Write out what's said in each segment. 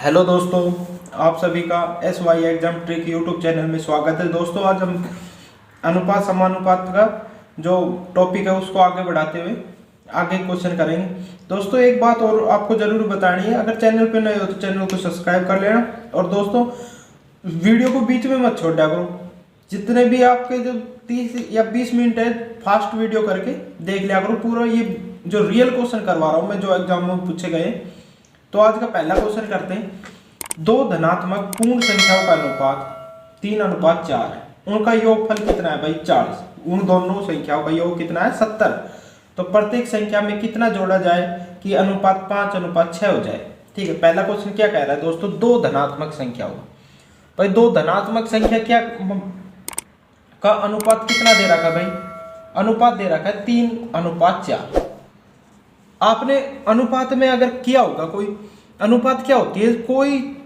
Hello दोस्तों, आप सभी का SY exam trick YouTube channel में स्वागत है। दोस्तों, आज हम अनुपात समानुपात का जो टॉपिक है उसको आगे बढ़ाते हुए आगे क्वेश्चन करेंगे। दोस्तों, एक बात और आपको जरूर बतानी है, अगर चैनल पे नए हो तो चैनल को सब्सक्राइब कर लेना। और दोस्तों, वीडियो को बीच में मत छोड़ दिया करो। जितने भी आपके जो 30 या 20 मिनट है, फास्ट वीडियो करके देख लिया करो पूरा। ये जो रियल क्वेश्चन करवा रहा हूँ मैं, जो एग्जाम में पूछे गए। तो आज का पहला क्वेश्चन करते हैं। दो धनात्मक पूर्ण संख्याओं का अनुपात 3:4 है। उनका योगफल कितना है भाई? 40। उन दोनों संख्याओं का योग कितना है? 70। तो प्रत्येक संख्या में कितना जोड़ा जाए कि अनुपात 5:6 हो जाए? ठीक है, पहला क्वेश्चन क्या कह रहा है दोस्तों? दो धनात्मक संख्याओं भाई, दो धनात्मक संख्या क्या का अनुपात कितना दे रखा है भाई? अनुपात दे रखा है 3:4। आपने अनुपात में अगर किया होगा, कोई अनुपात क्या होती है? कोई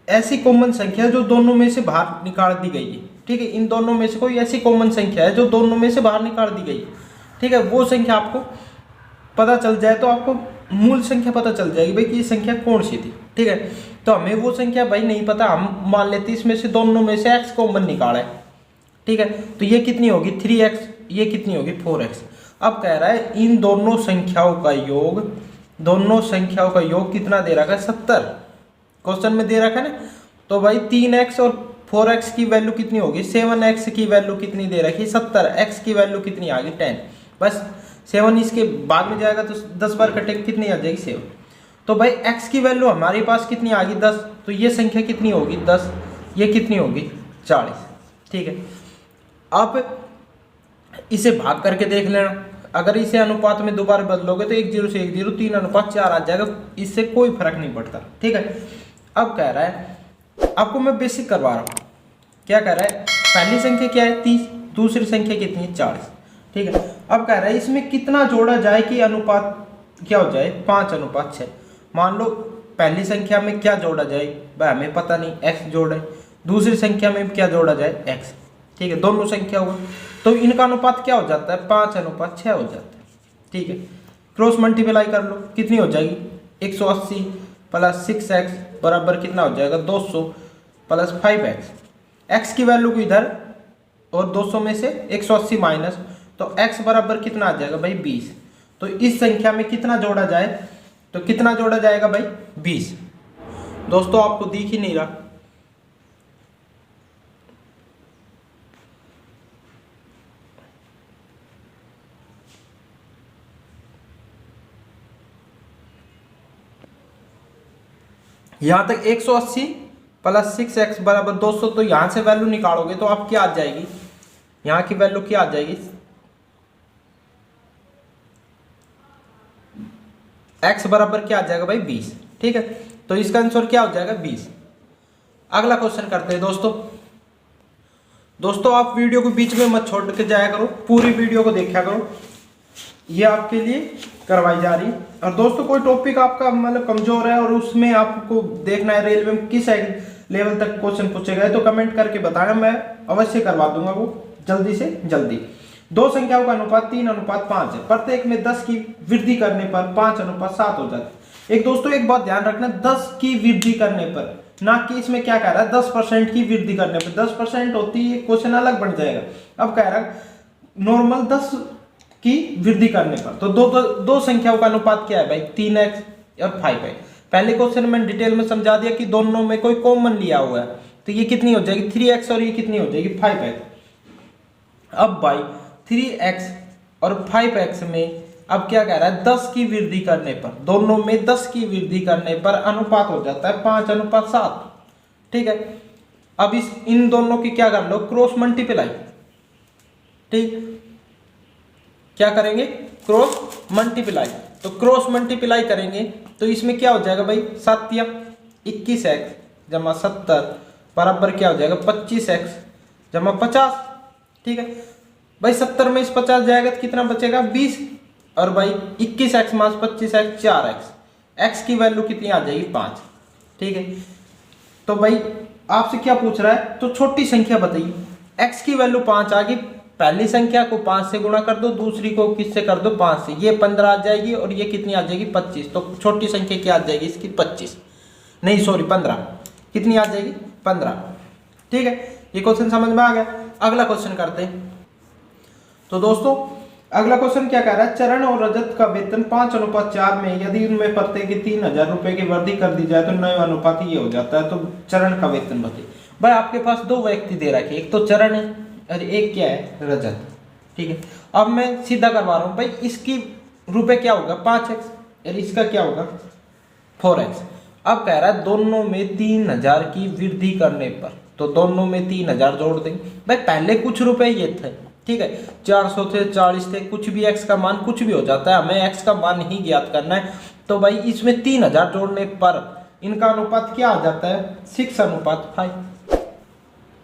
ऐसी कॉमन संख्या जो दोनों में से बाहर निकाल दी गई है। ठीक है, इन दोनों में से कोई ऐसी कॉमन संख्या है जो दोनों में से बाहर निकाल दी गई है। ठीक है, वो संख्या आपको पता चल जाए तो आपको मूल संख्या पता चल जाएगी भाई कि ये संख्या कौन सी थी। ठीक है, तो हमें वो संख्या भाई नहीं पता, हम मान लेते इसमें से दोनों में से x कॉमन निकाला है। ठीक है, तो ये कितनी होगी? 3x। ये कितनी होगी? 4x। अब कह रहा है इन दोनों संख्याओं का योग, दोनों संख्याओं का योग कितना दे रखा है? 70। क्वेश्चन में दे रखा है ना। तो भाई 3x और 4x की वैल्यू कितनी होगी? 7x की वैल्यू कितनी दे रखी? 70। x की वैल्यू कितनी आ गई? 10। बस 7 इसके बाद में जाएगा तो 10 बार कटेगा, कितनी आ जाएगी? 7। तो भाई x की वैल्यू हमारे पास कितनी आ गई? 10। तो ये संख्या कितनी होगी? 10। ये कितनी होगी? 40। ठीक है, आप इसे भाग करके देख लेना। अगर इसे अनुपात में दोबारा बदलोगे तो 1 0 से 1 0 3:4 आ जाएगा। इससे कोई फर्क नहीं पड़ता। ठीक है, अब कह रहा है, आपको मैं बेसिक करवा रहा हूँ। क्या कह रहा है? पहली संख्या क्या है? 30। दूसरी संख्या कितनी है? 40। ठीक है, अब कह रहा है इसमें कितना जोड़ा जाए कि अनुपात क्या हो जाए? 5:6। मान लो पहली संख्या में क्या जोड़ा जाए भाई, हमें पता नहीं, x जोड़े। दूसरी संख्या में क्या जोड़ा जाए? x। ठीक है, दोनों संख्या हुआ तो इनका अनुपात क्या हो जाता है? 5:6 हो जाता है। ठीक है, क्रॉस मल्टीप्लाई कर लो, कितनी हो जाएगी? 180 प्लस 6x बराबर कितना हो जाएगा? 200 प्लस 5x। x की वैल्यू को इधर और 200 में से 180 माइनस, तो x बराबर कितना आ जाएगा भाई? 20। तो इस संख्या में कितना जोड़ा जाए? तो कितना जोड़ा जाएगा भाई? 20। दोस्तों, आपको दिख ही नहीं रहा। यहां तक 180 प्लस 6x बराबर 200। तो यहां से वैल्यू निकालोगे तो आप क्या आ जाएगी? यहां की वैल्यू क्या आ जाएगी? x बराबर क्या आ जाएगा भाई? 20। ठीक है, तो इसका आंसर क्या हो जाएगा? 20। अगला क्वेश्चन करते हैं दोस्तों, आप वीडियो को बीच में मत छोड़ के जाया करो, पूरी वीडियो को देखा करो। ये आपके लिए करवाई जा रही है। और दोस्तों, कोई टॉपिक आपका मतलब कमजोर है और उसमें आपको देखना है रेलवे में किस लेवल तक क्वेश्चन पूछे गए, तो कमेंट करके बताना, मैं अवश्य करवा दूंगा वो जल्दी से जल्दी। दो संख्याओं का अनुपात 3:5 है। प्रत्येक में 10 की वृद्धि करने पर 5:7 हो जाता है। दोस्तों, एक बात ध्यान रखना, 10 की वृद्धि करने पर, ना कि इसमें क्या कह रहा है 10% की वृद्धि करने पर। 10% होती है, क्वेश्चन अलग बन जाएगा। अब कह रहा है नॉर्मल 10 की वृद्धि करने पर। तो दो संख्याओं का अनुपात क्या है भाई? 3x और 5x। पहले क्वेश्चन में डिटेल में समझा दिया कि दोनों में कोई कॉमन लिया हुआ है। तो ये कितनी हो जाएगी? 3x और ये कितनी हो जाएगी? 5x। अब भाई 3x और 5x में अब क्या कह रहा है? 10 की वृद्धि करने पर, दोनों में 10 की वृद्धि करने पर अनुपात हो जाता है 5:7। ठीक है, अब इन दोनों की क्या कर लो? Cross multiply. ठीक, क्या करेंगे? Cross multiply. तो क्रॉस मल्टीप्लाई करेंगे तो इसमें क्या हो जाएगा भाई? 7 या 21x जमा 70 बराबर क्या हो जाएगा? 25x जमा 50। ठीक है भाई, 70 में इस 50 जाएगा तो कितना बचेगा? 20। और भाई 21x minus 25x 4x। x की वैल्यू कितनी आ जाएगी? 5। ठीक है, तो भाई आपसे क्या पूछ रहा है? तो छोटी संख्या बताइए। x की वैल्यू 5 आ गई, पहली संख्या को 5 से गुणा कर दो, दूसरी को किससे कर दो? 5 से। ये 15 आ जाएगी और ये कितनी आ जाएगी? 25। तो छोटी संख्या क्या आ जाएगी इसकी? 25। नहीं सॉरी 15, कितनी आ जाएगी 15। ठीक है, ये क्वेश्चन समझ में आ गया। अगला क्वेश्चन करते हैं। तो दोस्तों अगला क्वेश्चन क्या कह रहा है, चरण और रजत का वेतन 5:4 में यदि उनमें प्रत्येक 3,000 रुपए की वृद्धि कर दी जाए तो नए अनुपात ये हो जाता है। तो चरण का वेतन बताइए। भाई आपके पास दो व्यक्ति दे रखे, एक तो चरण है और एक क्या है रजत। ठीक है, अब मैं सीधा करवा रहा हूँ भाई, इसकी रुपए क्या होगा 5x और इसका क्या होगा 4x। अब कह रहा है दोनों में 3,000 की वृद्धि करने पर, तो दोनों में 3,000 जोड़ देंगे। भाई पहले कुछ रुपए ये थे, ठीक है 400 थे 40 थे, कुछ भी x का मान कुछ भी हो जाता है, हमें x का मान ही ज्ञात करना है। तो भाई इसमें 3,000 जोड़ने पर इनका अनुपात क्या आ जाता है 6:5।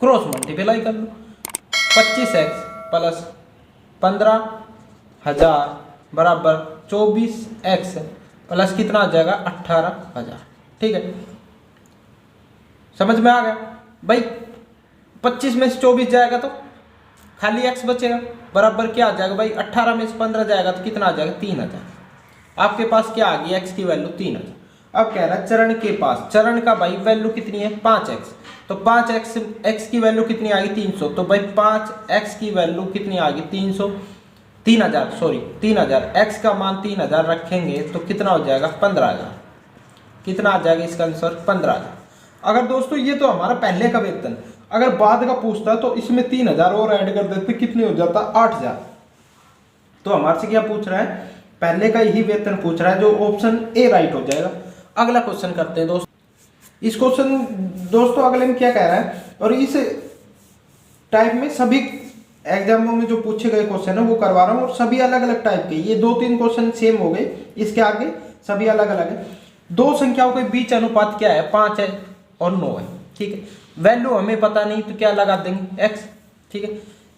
क्रॉस मल्टीप्लाई कर लो, 25x प्लस 15,000 बराबर 24x प्लस कितना आ जाएगा 18,000। ठीक है, समझ में आ गया भाई। 25 में से 24 जाएगा तो खाली x बचेगा, बराबर क्या आ जाएगा भाई 18 में से 15 जाएगा तो कितना आ जाएगा 3,000। आपके पास क्या आ गई x की वैल्यू 3,000। अब कह रहा है चरण के पास, चरण का भाई वैल्यू कितनी है 5x, तो 5x x की वैल्यू कितनी आ गई 300। तो भाई 5x की वैल्यू कितनी आ गई 3,000 सॉरी 3,000, x का मान 3,000 रखेंगे तो कितना हो जाएगा 15,000। कितना आ जाएगा इसका आंसर 15,000। अगर दोस्तों ये तो हमारा पहले का वेतन, अगर बाद का पूछता तो इसमें 3,000 और ऐड कर देते, कितने हो जाता 8,000। तो हमारे से क्या पूछ रहा है, पहले का ही वेतन पूछ रहा है, जो ऑप्शन ए राइट हो जाएगा। अगला क्वेश्चन करते हैं दोस्तों। इस क्वेश्चन दोस्तों अगले में क्या कह रहा है, और इस टाइप में सभी एग्जामों में जो पूछे गए क्वेश्चन है वो करवा रहा हूँ, और सभी अलग अलग टाइप के, ये 2-3 क्वेश्चन सेम हो गए, इसके आगे सभी अलग अलग है। दो संख्याओं के बीच अनुपात क्या है 5 है और 9 है। ठीक है, वैल्यू हमें पता नहीं तो क्या लगा देंगे x। ठीक है,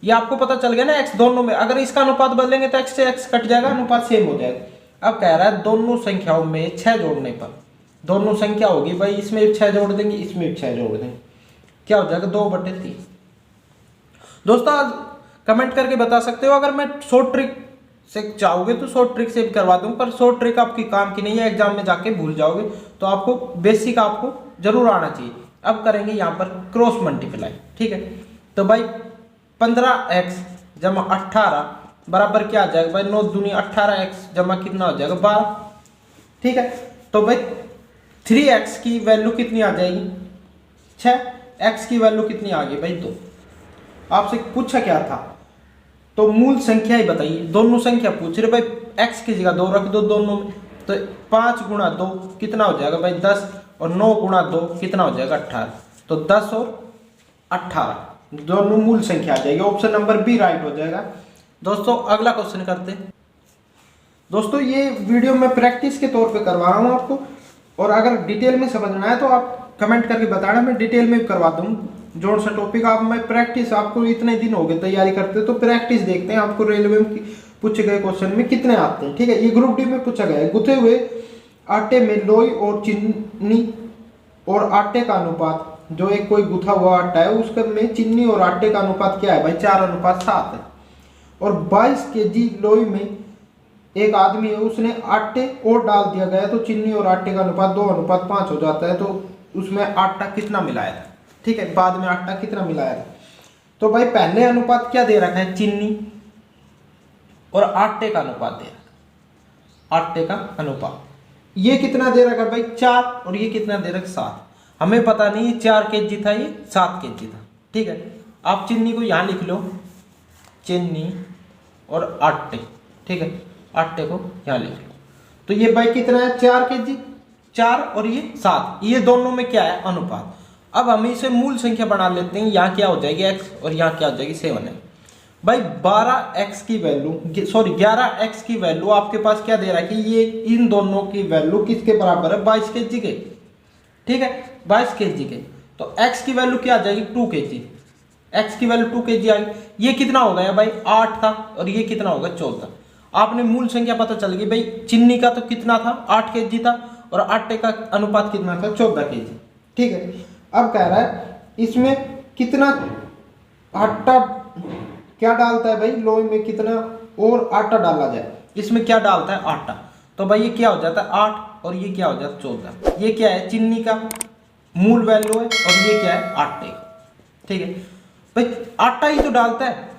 ये आपको पता चल गया ना x दोनों में, अगर इसका अनुपात बदलेंगे तो x से x कट जाएगा, अनुपात सेम हो जाएगा। अब कह रहा है दोनों संख्याओं में 6 जोड़ने पर, दोनों संख्या होगी भाई इसमें 6 जोड़ देंगे इसमें 6 जोड़ देंगे, क्या हो जाएगा 2/3। दोस्तों आज कमेंट करके बता सकते हो, अगर मैं शॉर्ट ट्रिक से चाहोगे तो शॉर्ट ट्रिक से भी करवा दूं, पर शॉर्ट ट्रिक आपकी काम की नहीं है, एग्जाम में जाके भूल जाओगे। तो आपको बेसिक आपको जरूर आना चाहिए। अब करेंगे यहाँ पर क्रॉस मल्टीप्लाई। ठीक है, तो भाई 15x जमा 18 बराबर क्या आ जाएगा भाई 9 दूनी 18x जमा कितना हो जाएगा 12। ठीक है, तो भाई 3x की वैल्यू कितनी आ जाएगी 6, x की वैल्यू कितनी आ गई भाई 2। आपसे पूछा क्या था, तो मूल संख्या ही बताइए, दोनों संख्या पूछ रहे भाई, x की जगह 2 रख दो दोनों में, तो 5 गुणा 2 कितना हो जाएगा भाई 10, और 9 गुणा 2 कितना हो जाएगा 18। तो 10 और 18 दोनों मूल संख्या आ जाएगी, ऑप्शन नंबर बी राइट हो जाएगा। दोस्तों अगला क्वेश्चन करते हैं। दोस्तों ये वीडियो मैं प्रैक्टिस के तौर पे करवा रहा हूँ आपको, और अगर डिटेल में समझना है तो आप कमेंट करके बताना, मैं डिटेल में करवा दूँ जो सा टॉपिक। आप मैं प्रैक्टिस, आपको इतने दिन हो गए तैयारी करते तो प्रैक्टिस देखते हैं आपको रेलवे में पूछे गए क्वेश्चन में कितने आते हैं। ठीक है, ये ग्रुप डी में पूछा गया है, गुथे हुए आटे में लोई और चीनी और आटे का अनुपात, जो एक कोई गुथा हुआ आटा है उसके में चीनी और आटे का अनुपात क्या है भाई 4:7 है। और 22 kg लोई में एक आदमी है, उसने आटे और डाल दिया गया तो चीनी और आटे का अनुपात 2:5 हो जाता है। तो उसमें आटा कितना मिलाया था, ठीक है, बाद में आटा कितना मिलाया था। तो भाई पहले अनुपात क्या दे रखा है चीनी और आटे का अनुपात दे रखा, आटे का अनुपात ये कितना दे रखा है भाई 4, और ये कितना दे रखा 7। हमें पता नहीं 4 kg था ये 7 kg था। ठीक है, आप चीनी को यहाँ लिख लो, चीनी और आटे, ठीक है, आटे को यहाँ लिख लो। तो ये भाई कितना है 4 kg, 4 और ये 7, ये दोनों में क्या है अनुपात। अब हम इसे मूल संख्या बना लेते हैं, यहाँ क्या हो जाएगी x और यहाँ क्या हो जाएगी 7 है। भाई 12x की वैल्यू सॉरी 11x की वैल्यू आपके पास क्या दे रहा है कि ये इन दोनों की वैल्यू किसके बराबर है 22 kg के। ठीक है, 22 kg के, तो x की वैल्यू क्या आ जाएगी 2 kg, x की वैल्यू 2 kg आई। ये कितना हो गया भाई 8 था, और ये कितना होगा 14। आपने मूल संख्या पता चल गई भाई, चीनी का तो कितना था 8 kg था, और आटे का अनुपात कितना था 14 kg। ठीक है, अब कह रहा है इसमें कितना आटा क्या डालता है भाई, लोई में कितना और आटा डाला जाए, इसमें क्या डालता है आटा। तो भाई ये क्या हो जाता है 8, और ये क्या हो जाता है 14। ये क्या है चीनी का मूल वैल्यू है और ये क्या है आटे का। ठीक है भाई, आटा ही तो डालता है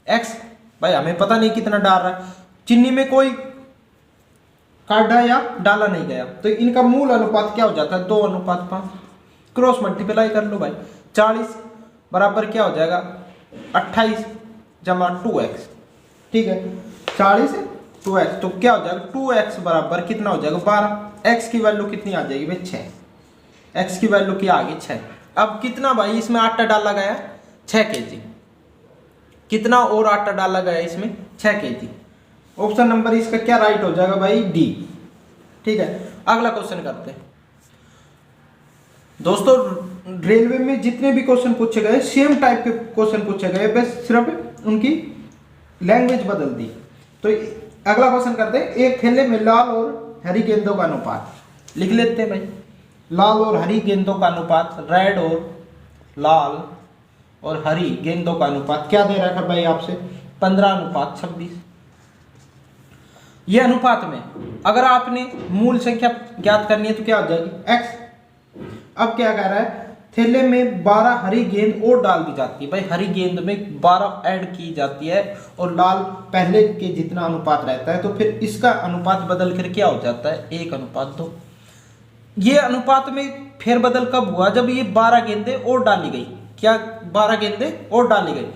x, भाई हमें पता नहीं कितना डाल रहा है। चीनी में कोई काटा या डाला नहीं गया, तो इनका मूल अनुपात क्या हो जाता है 2:5। क्रॉस मल्टीप्लाई कर लो भाई, 40 बराबर क्या हो जाएगा 28 जमा 2x। ठीक है 40 है 2x, तो क्या हो जाएगा 2x बराबर कितना हो जाएगा 12। x की वैल्यू कितनी आ जाएगी भाई 6। x की वैल्यू क्या आ गई 6। अब कितना भाई इसमें आटा डाला गया 6 kg। कितना और आटा डाला गया इसमें 6 kg। ऑप्शन नंबर इसका क्या राइट हो जाएगा भाई डी। ठीक है अगला क्वेश्चन करते हैं दोस्तों। रेलवे में जितने भी क्वेश्चन पूछे गए सेम टाइप के क्वेश्चन पूछे गए, बस सिर्फ उनकी लैंग्वेज बदल दी। तो अगला क्वेश्चन करते हैं, एक थैले में लाल और हरी गेंदों का अनुपात लिख लेते हैं भाई। लाल और हरी गेंदों का अनुपात, रेड और लाल और हरी गेंदों का अनुपात क्या दे रखा है भाई आपसे 15:26। ये अनुपात में अगर आपने मूल संख्या ज्ञात करनी है तो क्या हो जाएगी x। अब क्या कह रहा है थैले में 12 हरी गेंद और डाल दी जाती है भाई, हरी गेंद में 12 ऐड की जाती है और लाल पहले के जितना अनुपात रहता है, तो फिर इसका अनुपात बदल कर क्या हो जाता है 1:2। ये अनुपात में फेरबदल कब हुआ जब ये 12 गेंदें और डाली गई। क्या 12 गेंदें और डाली गई।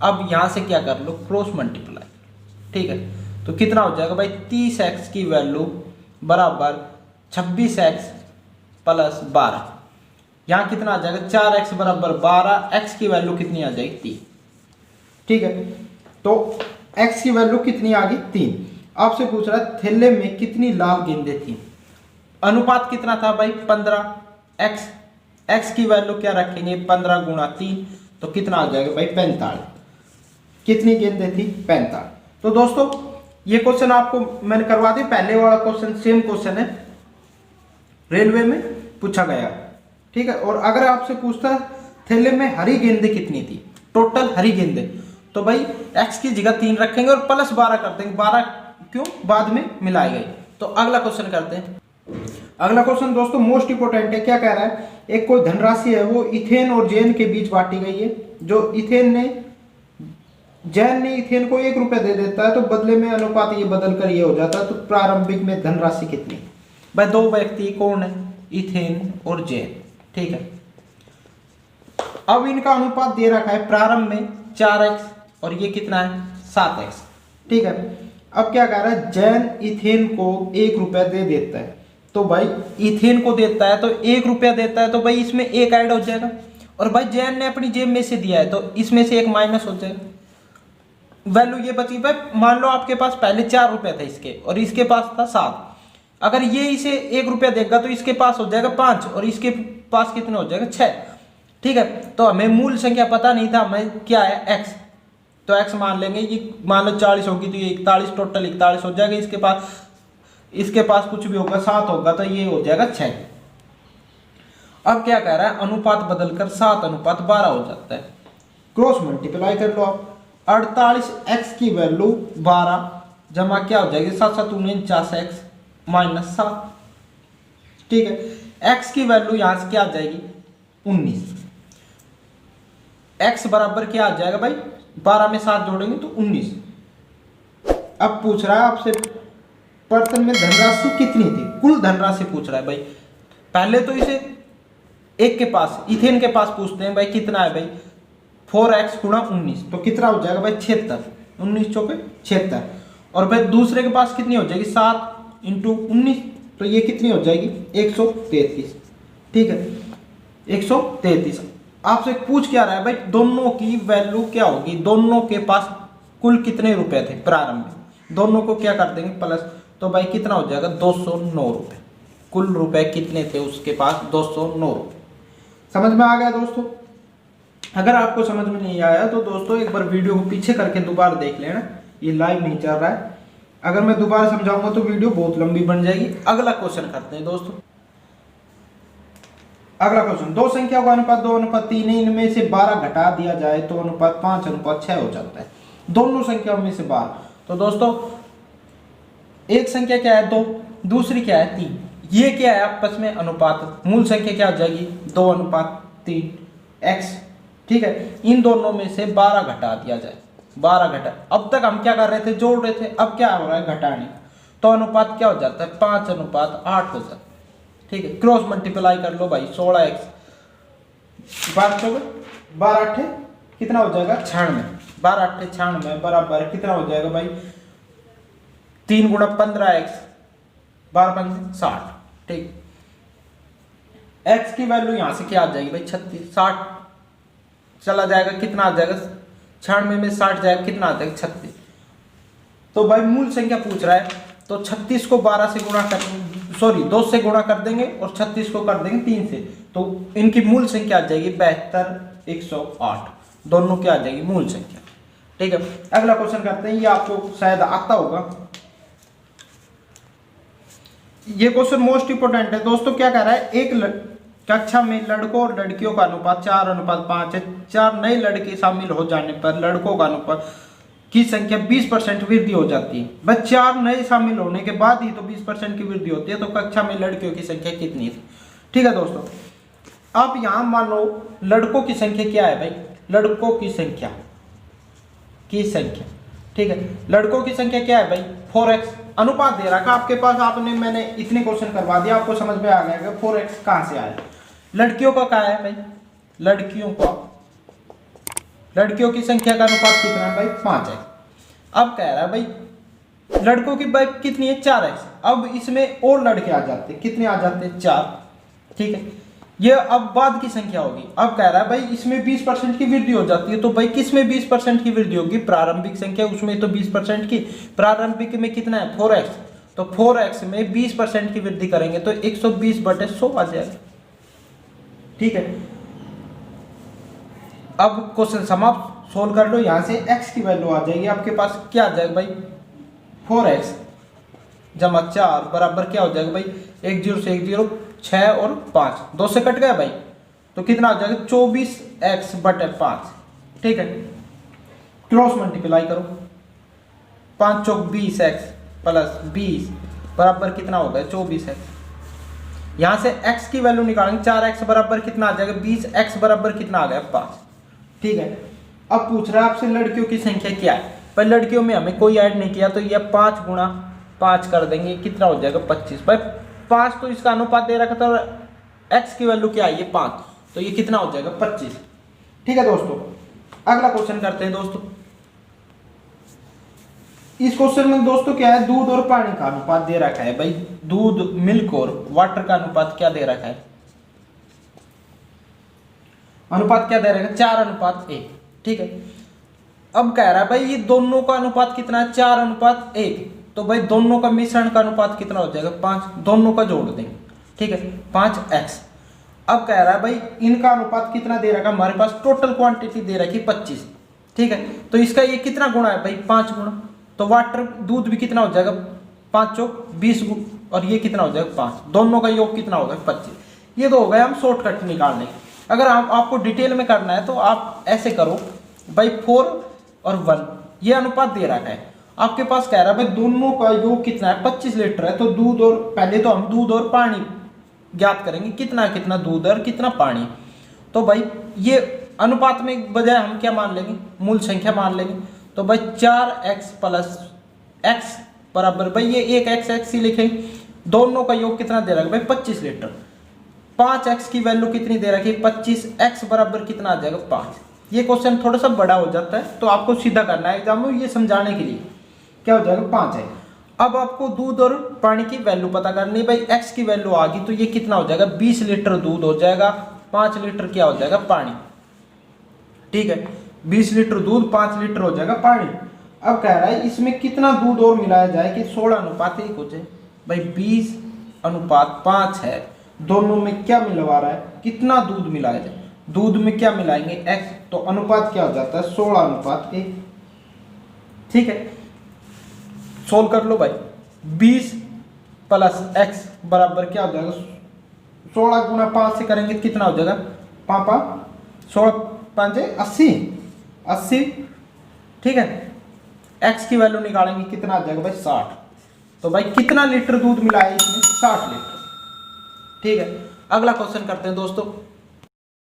अब यहां से क्या कर लो क्रॉस मल्टीप्लाई। ठीक है तो कितना हो जाएगा भाई 30x की वैल्यू बराबर 26x प्लस 12। यहाँ कितना आ जाएगा 4x बराबर 12, x की वैल्यू कितनी आ जाएगी 3। ठीक है तो x की वैल्यू कितनी आ गई 3। आपसे पूछ रहा है थैले में कितनी लाल गेंदें थी। अनुपात कितना था भाई 15x, x की वैल्यू क्या रखेंगे 15 गुणा 3, तो कितना आ जाएगा भाई 45। कितनी गेंदें थी 45। तो दोस्तों ये क्वेश्चन आपको मैंने करवा दी, पहले वाला क्वेश्चन सेम क्वेश्चन है, रेलवे में पूछा गया। ठीक है और अगर आपसे पूछता है थैले में हरी गेंदें कितनी थी, टोटल हरी गेंदें, तो भाई x की जगह 3 रखेंगे और प्लस 12 कर देंगे। 12 क्यों बाद में मिलाई गई। तो अगला क्वेश्चन करते हैं। अगला क्वेश्चन दोस्तों मोस्ट इंपोर्टेंट है। क्या कह रहा है एक कोई धनराशि है वो इथेन और जैन के बीच बांटी गई है। जो जैन ने इथेन को 1 रुपया दे देता है, तो बदले में अनुपात ये बदल कर ये हो जाता है। तो प्रारंभिक में धनराशि कितनी भाई, 2 व्यक्ति कौन है इथेन और जैन। ठीक है अब इनका अनुपात दे रखा है प्रारंभ में 4x और ये कितना है 7x। ठीक है अब क्या कह रहा है जैन इथेन को 1 रुपया दे देता है, तो भाई इथेन को देता है तो 1 रुपया देता है, तो भाई इसमें 1 ऐड हो जाएगा। और भाई जैन ने अपनी जेब में से दिया है तो इसमें से 1 माइनस हो जाएगा। वैल्यू ये बची भाई, मान लो आपके पास पहले 4 रुपया था इसके और इसके पास था 7। अगर ये इसे 1 रुपया देगा तो इसके पास हो जाएगा 5 और इसके पास कितना हो जाएगा 6। ठीक है तो हमें मूल संख्या पता नहीं था, हमें क्या है x, तो x मान लेंगे। ये मान लो 40 होगी तो ये 41, टोटल 41 हो जाएगा। इसके पास कुछ भी होगा 7 होगा तो ये हो जाएगा 6। अब क्या कह रहा है अनुपात बदलकर 7:12 हो जाता है। क्रॉस मल्टीप्लाई कर लो आप, 48x की वैल्यू 12 जमा क्या हो जाएगी 7 7 49x माइनस 7। ठीक है x की वैल्यू यहां से क्या आ जाएगी 19। x बराबर क्या आ जाएगा भाई 12 में 7 जोड़ेंगे तो 19। अब पूछ रहा है आपसे बर्तन में धनराशि कितनी थी, कुल धनराशि पूछ रहा है भाई। पहले तो इसे एक के पास इथेन के पास पूछते हैं भाई कितना है भाई 4x गुणा 19, तो कितना हो जाएगा भाई 76। 19 चौके 76। और भाई दूसरे के पास कितनी हो जाएगी 7 इंटू 19, तो ये कितनी हो जाएगी 133। ठीक है 133। आपसे पूछ क्या रहा है भाई दोनों की वैल्यू क्या होगी, दोनों के पास कुल कितने रुपए थे प्रारंभ में, दोनों को क्या कर देंगे प्लस, तो भाई कितना हो जाएगा 209 रुपए। कुल रुपए कितने थे उसके पास 209 रुपए। समझ में आ गया दोस्तों। अगर आपको समझ में नहीं आया तो दोस्तों एक बार वीडियो को पीछे करके दोबारा देख लेना, ये लाइव नहीं चल रहा है। अगर मैं दोबारा समझाऊंगा तो वीडियो बहुत लंबी बन जाएगी। अगला क्वेश्चन करते हैं दोस्तों। अगला क्वेश्चन, दो संख्याओं का अनुपात 2:3 है, इनमें से 12 घटा दिया जाए तो अनुपात 5:6 हो जाता है। दोनों संख्याओं में से 12। तो दोस्तों एक संख्या क्या है 2, दूसरी क्या है 3, ये क्या है आपस में अनुपात, मूल संख्या क्या हो जाएगी 2:3 x। ठीक है, इन दोनों में से 12 घटा दिया जाए, 12 घटा। अब तक हम क्या कर रहे थे, जोड़ रहे थे, अब क्या हो रहा है घटाने, तो अनुपात क्या हो जाता है 5:8 हो जाता है। ठीक है, क्रॉस मल्टीप्लाई कर लो भाई, 16x 12 कितना हो जाएगा 96, 12 96 बराबर कितना हो जाएगा भाई 3 गुणा 15x 12 60। ठीक, x की वैल्यू यहां से क्या आ जाएगी भाई 36, 60 चला जाएगा, कितना आ जाएगा 96 में 60 जाएगा, कितना आ जाएगा 36। तो भाई मूल संख्या पूछ रहा है, तो 36 को 12 से गुणा कर, सॉरी 2 से गुणा कर देंगे और 36 को कर देंगे 3 से, तो इनकी मूल संख्या आ जाएगी 72 108, दोनों क्या आ जाएगी मूल संख्या। ठीक है, अगला क्वेश्चन करते हैं, ये आपको शायद आता होगा, ये क्वेश्चन मोस्ट इंपोर्टेंट है दोस्तों। क्या कह रहा है, एक कक्षा में लड़कों और लड़कियों का अनुपात 4:5 है, 4 नए लड़के शामिल हो जाने पर लड़कों का अनुपात की संख्या 20% वृद्धि हो जाती है। बस 4 नए शामिल होने के बाद ही तो 20% की वृद्धि होती है, तो कक्षा में लड़कियों की संख्या कितनी है। ठीक है दोस्तों, आप यहां मान लो लड़कों की संख्या क्या है भाई, लड़कों की संख्या ठीक है, लड़कों की संख्या क्या है भाई 4x, अनुपात दे रखा आपके पास, आपने मैंने इतने क्वेश्चन करवा दिया, आपको समझ में आ गया 4x कहां से आया। लड़कियों का क्या है भाई, लड़कियों की संख्या का अनुपात कितना है भाई 5 है। अब कह रहा है भाई लड़कों की भाई कितनी है 4x, अब इसमें और लड़के आ जाते, कितने आ जाते हैं 4। ठीक है, ये अब बाद की संख्या होगी। अब कह रहा है भाई इसमें 20% की वृद्धि हो जाती है, तो भाई किस में 20% की वृद्धि होगी, प्रारंभिक संख्या उसमें तो 20% की, प्रारंभिक में कितना है 4x, तो 4x में 20% की वृद्धि करेंगे तो 120/100 आ जाएगा। ठीक है, अब क्वेश्चन समाप्त, सोल्व कर लो, यहां से x की वैल्यू आ जाएगी आपके पास, क्या आ जाएगा भाई 4x जमा 4 बराबर क्या हो जाएगा भाई 1 0 से 1 0 6 और 5 2 से कट गया भाई, तो कितना आ जाएगा 24x/5। ठीक है, क्रॉस मल्टीप्लाई करो, 5 चौक 20x प्लस 20 बराबर कितना हो गया 24x। यहां से x की वैल्यू निकालेंगे, 4x बराबर कितना आ जाएगा 20x बराबर कितना आ गया 5। ठीक है, अब पूछ रहा है आपसे लड़कियों की संख्या क्या है, पर लड़कियों में हमें कोई ऐड नहीं किया, तो ये 5 गुणा 5 कर देंगे, कितना हो जाएगा 25। भाई 5 तो इसका अनुपात दे रखा था, और x की वैल्यू क्या है ये 5, तो ये कितना हो जाएगा 25। ठीक है दोस्तों, अगला क्वेश्चन करते हैं दोस्तों। इस क्वेश्चन में दोस्तों क्या है, दूध और पानी का अनुपात दे रखा है भाई, दूध मिल्क और वाटर का अनुपात क्या दे रखा है, अनुपात क्या दे रखा है 4:1। ठीक है, अब कह रहा है भाई ये दोनों का अनुपात कितना है 4:1, तो भाई दोनों का मिश्रण का अनुपात कितना हो जाएगा 5, दोनों का जोड़ देंगे। ठीक है, 5x। अब कह रहा है भाई इनका अनुपात कितना दे रखा है, हमारे पास टोटल क्वांटिटी दे रखी 25। ठीक है, तो इसका ये कितना गुणा है भाई 5 गुणा, तो वाटर दूध भी कितना हो जाएगा 5 चौक 20 और ये कितना हो जाएगा 5, दोनों का योग कितना होगा 25। ये तो हो गया हम शॉर्टकट निकालने। अगर आपको डिटेल में करना है तो आप ऐसे करो भाई 4 और 1 ये अनुपात दे रखा है आपके पास, कह रहा है भाई दोनों का योग कितना है 25 लीटर है, तो दूध और पहले तो हम दूध और पानी ज्ञात करेंगे, कितना कितना दूध और कितना पानी। तो भाई ये अनुपात में बजाय हम क्या मान लेंगे, मूल संख्या मान लेंगे, तो भाई 4x प्लस x बराबर भाई ये एक x ही लिखेंगे, दोनों का योग कितना दे रखा है भाई 25 लीटर। 5x की वैल्यू कितनी दे रखी है 25, x बराबर कितना आ जाएगा 5। ये क्वेश्चन थोड़ा सा बड़ा हो जाता है, तो आपको सीधा करना है एग्जाम में, ये समझाने के लिए क्या हो जाएगा 5 है। अब आपको दूध और पानी की वैल्यू पता करनी है भाई, x की वैल्यू आ गई तो ये कितना हो जाएगा 20 लीटर दूध हो जाएगा, 5 लीटर क्या हो जाएगा पानी। ठीक है, 20 लीटर दूध 5 लीटर हो जाएगा पानी। अब कह रहा है इसमें कितना दूध और मिलाया जाए कि 16:1 हो जाए। भाई 20:5 है, दोनों में क्या मिलवा रहा है, कितना दूध मिलाया जाए, दूध में क्या मिलाएंगे x, तो अनुपात क्या हो जाता है 16:1। ठीक है, सोल्व कर लो भाई, 20 प्लस x बराबर क्या हो जाएगा 16 गुणा 5 से करेंगे कितना हो जाएगा 16 5 80। ठीक है, x की वैल्यू निकालेंगे कितना आ जाएगा भाई 60। तो भाई कितना लीटर दूध मिला है इसमें 60 लीटर। ठीक है, अगला क्वेश्चन करते हैं दोस्तों।